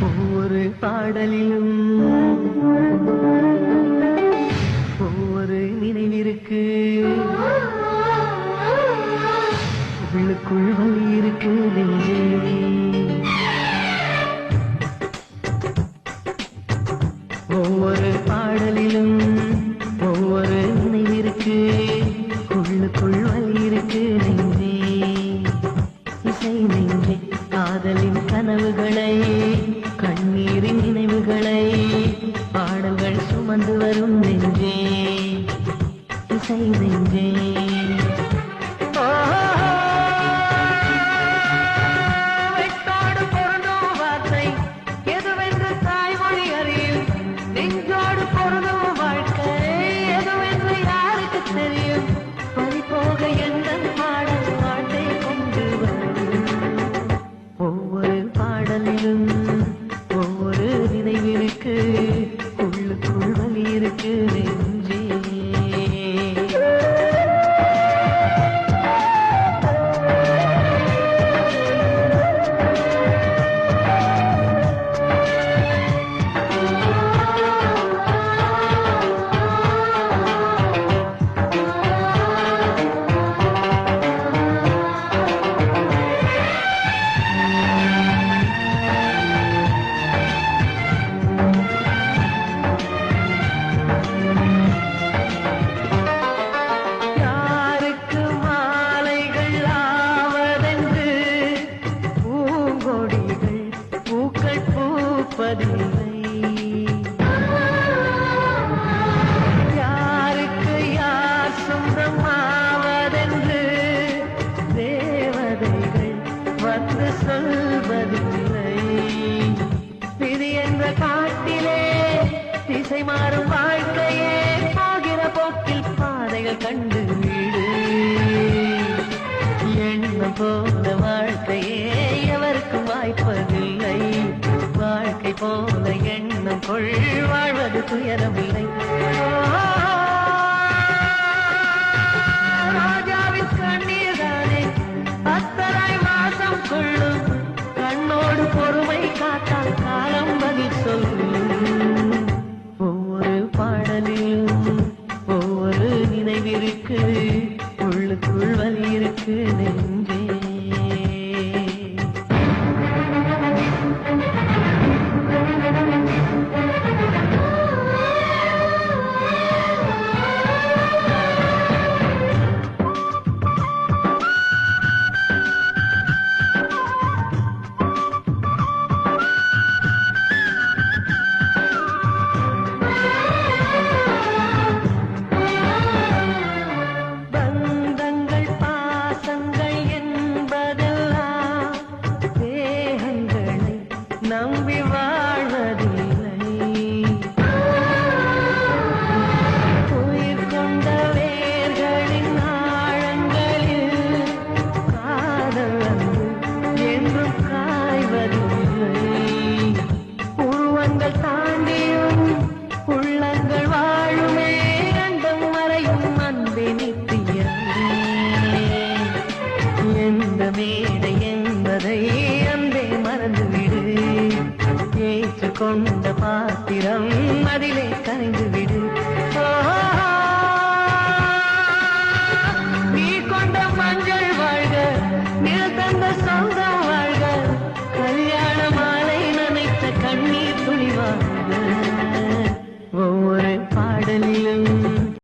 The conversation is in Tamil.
ஒவ்வொரு பாடலிலும் ஒவ்வொரு நினைவிற்கு உள்ளுக்குள் வலி இருக்கு நெஞ்சே. ஒவ்வொரு பாடலிலும் ஒவ்வொரு நினைவிற்கு உள்ளுக்குள் வலி இருக்கு நெஞ்சே. இசை நெஞ்சே காதலின் கனவுகளை கண்ணீரின் நினைவுகளை பாடல்கள் சுமந்து வரும் நெஞ்சே. இசை நெஞ்சே வெட்டோடு பொருந்தும் வார்த்தை எதுவென்று தாய்மொழி அறியும். நெஞ்சோடு பொருந்தும் வாழ்க்கை எதுவென்று யாருக்கு தெரியும். பறிபோக எந்த பாடல் பாட்டை கொண்டு வரும். ஒவ்வொரு பாடலிலும் ஒவ்வொரு நினைவிற்கு உள்ளுக்குள் வலி இருக்கு நெஞ்சே. யாருக்கு யார் சொந்தமாவதென்று தேவதைகள் வந்து சொல்வதில்லை. விதி என்ற காட்டிலே திசை மாறும் வாழ்க்கையே போகிற போக்கில் பாதைகள் கண்டு வீடு. எண்ணம் போல வாழ்க்கையே எவருக்கும் வாய்ப்பதில்லை. வாழ்க்கை போல எண்ணம் கொள் வாழ்வது துயரமில்லை. ராஜாவின் கண்ணீர் தானே அத்தராய் வாசம் கொள்ளும். கண்ணோடு பொறுமை காத்தால் காலம் பதில் சொல்லும். ஒவ்வொரு பாடலிலும் ஒவ்வொரு நினைவிற்கு உள்ளுக்குள் வலி இருக்கு நெஞ்சே. நம்பி வாழ்வதில்லை. உயிர் கொண்ட வேர்களின் ஆழங்களில் காதல் என்றும் காய்வதில்லை. உருவங்கள் தாண்டியும் உள்ளங்கள் வாழுமே அண்டம் மறையும் அன்பே நித்தியமே. எந்த மேடை என்பதை அன்பே மறந்துவிடு. ஏற்றுக்கொண்ட பாத்திரம் அதிலே கரைந்து விடு. நீ கொண்ட மஞ்சள் வாழ்க நிழல் தந்த சொந்தம் வாழ்க. கல்யாண மாலை நனைத்த கண்ணீர் துளி வாழ்க.